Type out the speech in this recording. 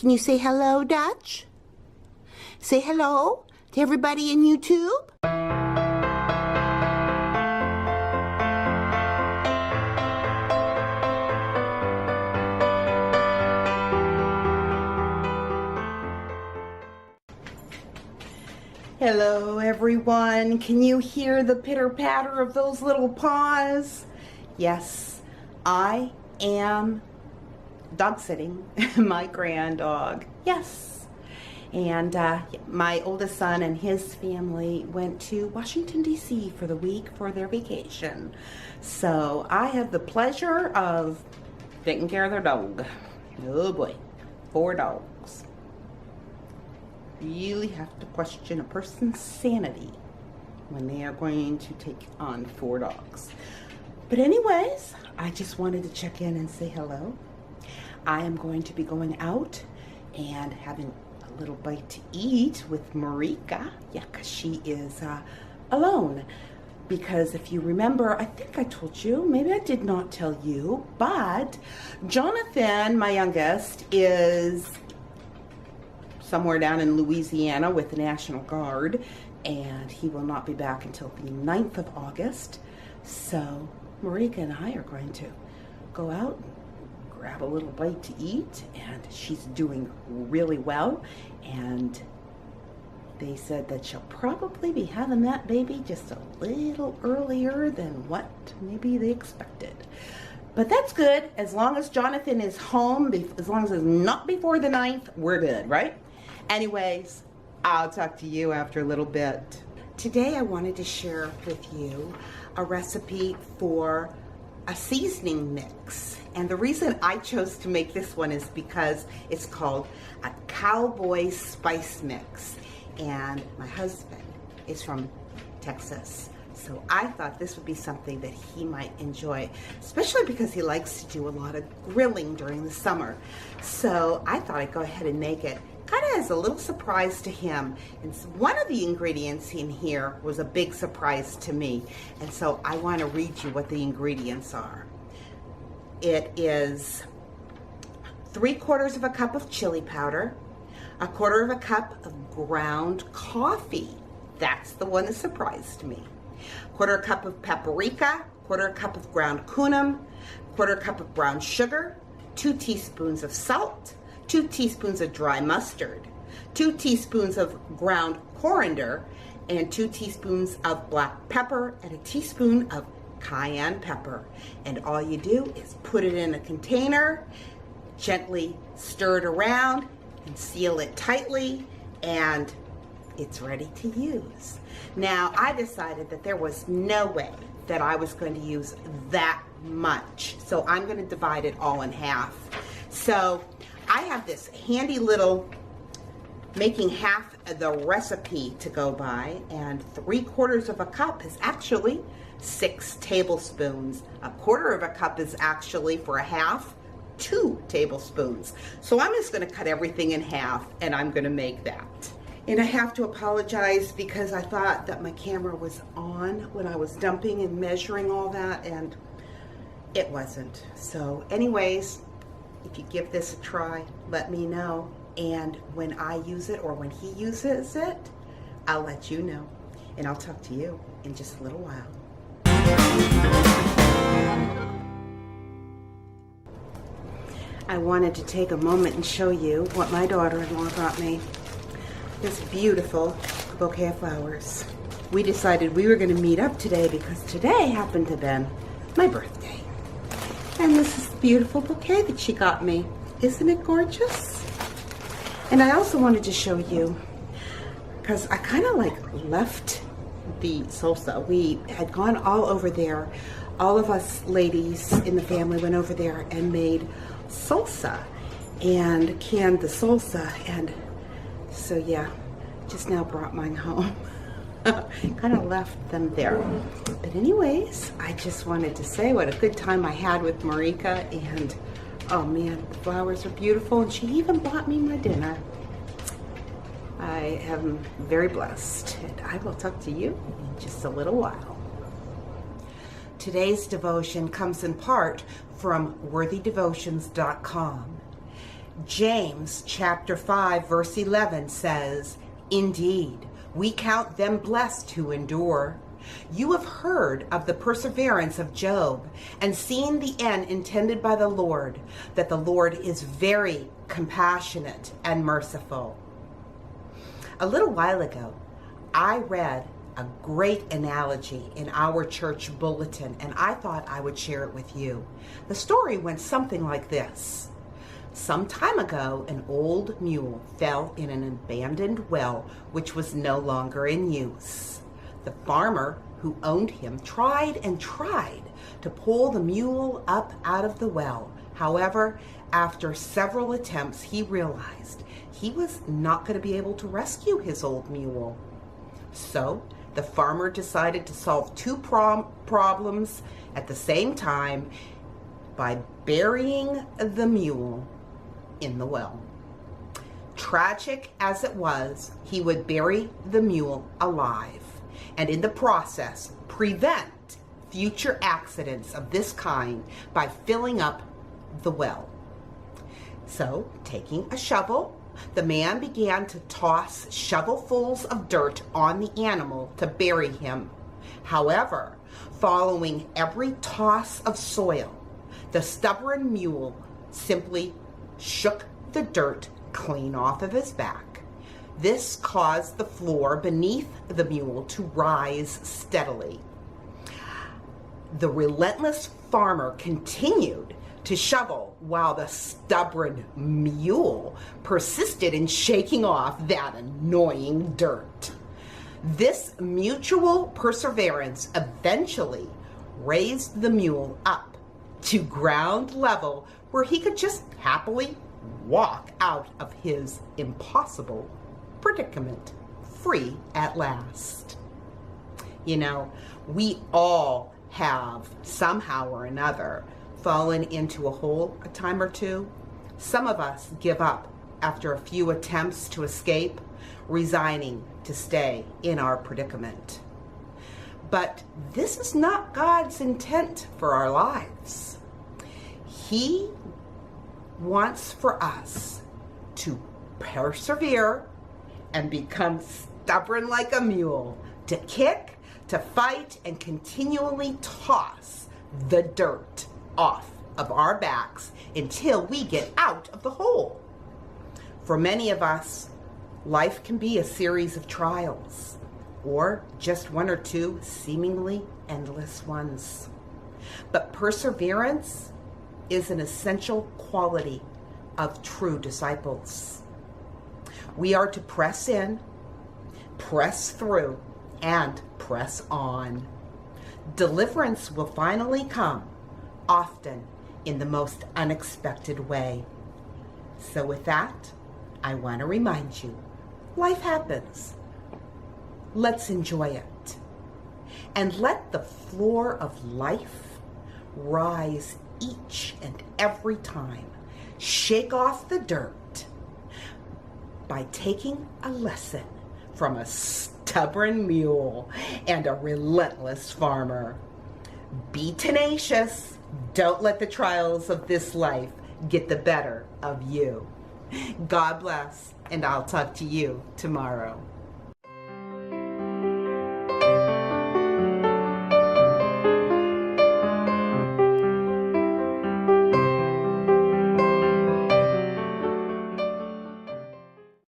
Can you say hello, Dutch? Say hello to everybody in YouTube. Hello, everyone. Can you hear the pitter-patter of those little paws? Yes, I am dog sitting my granddog. Yes. And my oldest son and his family went to Washington, D.C. for the week for their vacation. So I have the pleasure of taking care of their dog. Oh boy, 4 dogs. Really have to question a person's sanity when they are going to take on 4 dogs. But anyways, I just wanted to check in and say hello. I am going to be going out and having a little bite to eat with Marika. Yeah, because she is alone. Because if you remember, I think I told you, maybe I did not tell you, but Jonathan, my youngest, is somewhere down in Louisiana with the National Guard, and he will not be back until the 9th of August. So Marika and I are going to go out and grab a little bite to eat, and she's doing really well, and they said that she'll probably be having that baby just a little earlier than what maybe they expected. But that's good. As long as Jonathan is home, as long as it's not before the 9th, we're good, right? Anyways, I'll talk to you after a little bit. Today I wanted to share with you a recipe for a seasoning mix. And the reason I chose to make this one is because it's called a Cowboy Spice mix. And my husband is from Texas. So I thought this would be something that he might enjoy, especially because he likes to do a lot of grilling during the summer. So I thought I'd go ahead and make it kind of as a little surprise to him. And one of the ingredients in here was a big surprise to me. And so I want to read you what the ingredients are. It is 3/4 of a cup of chili powder, 1/4 cup of ground coffee. That's the one that surprised me. 1/4 cup of paprika, 1/4 cup of ground cumin, 1/4 cup of brown sugar, 2 teaspoons of salt, 2 teaspoons of dry mustard, 2 teaspoons of ground coriander, and 2 teaspoons of black pepper, and a teaspoon of cayenne pepper. And all you do is put it in a container, gently stir it around, and seal it tightly, and it's ready to use. Now, I decided that there was no way that I was going to use that much, so I'm going to divide it all in half. So I have this handy little making half of the recipe to go by, and 3/4 of a cup is actually 6 tablespoons. 1/4 cup is actually for a half, 2 tablespoons. So I'm just going to cut everything in half, and I'm going to make that. And I have to apologize because I thought that my camera was on when I was dumping and measuring all that, and it wasn't. So anyways, if you give this a try, let me know. And when I use it or when he uses it, I'll let you know. And I'll talk to you in just a little while. I wanted to take a moment and show you what my daughter-in-law brought me. This beautiful bouquet of flowers. We decided we were going to meet up today because today happened to be my birthday. And this is the beautiful bouquet that she got me. Isn't it gorgeous? And I also wanted to show you, because I kind of like left the salsa. We had gone all over there. All of us ladies in the family went over there and made salsa and canned the salsa. And so yeah, just now brought mine home. Kind of left them there. But anyways, I just wanted to say what a good time I had with Marika, and oh man, the flowers are beautiful, and she even bought me my dinner. I am very blessed, and I will talk to you in just a little while. Today's devotion comes in part from worthydevotions.com. James chapter 5 verse 11 says, "Indeed, we count them blessed who endure. You have heard of the perseverance of Job and seen the end intended by the Lord, that the Lord is very compassionate and merciful." A little while ago, I read a great analogy in our church bulletin, and I thought I would share it with you. The story went something like this. Some time ago, an old mule fell in an abandoned well which was no longer in use. The farmer who owned him tried and tried to pull the mule up out of the well. However, after several attempts, he realized he was not going to be able to rescue his old mule. So the farmer decided to solve two problems at the same time by burying the mule in the well. Tragic as it was, he would bury the mule alive, and in the process prevent future accidents of this kind by filling up the well. So, taking a shovel, the man began to toss shovelfuls of dirt on the animal to bury him. However, following every toss of soil, the stubborn mule simply shook the dirt clean off of his back. This caused the floor beneath the mule to rise steadily. The relentless farmer continued to shovel while the stubborn mule persisted in shaking off that annoying dirt. This mutual perseverance eventually raised the mule up to ground level where he could just happily walk out of his impossible predicament, free at last. You know, we all have somehow or another fallen into a hole a time or two. Some of us give up after a few attempts to escape, resigning to stay in our predicament. But this is not God's intent for our lives. He wants for us to persevere and become stubborn like a mule, to kick, to fight, and continually toss the dirt off of our backs until we get out of the hole. For many of us, life can be a series of trials, or just one or two seemingly endless ones. But perseverance is an essential quality of true disciples. We are to press in, press through, and press on. Deliverance will finally come, often in the most unexpected way. So with that, I want to remind you, life happens. Let's enjoy it. And let the floor of life rise each and every time. Shake off the dirt by taking a lesson from a stubborn mule and a relentless farmer. Be tenacious. Don't let the trials of this life get the better of you. God bless, and I'll talk to you tomorrow.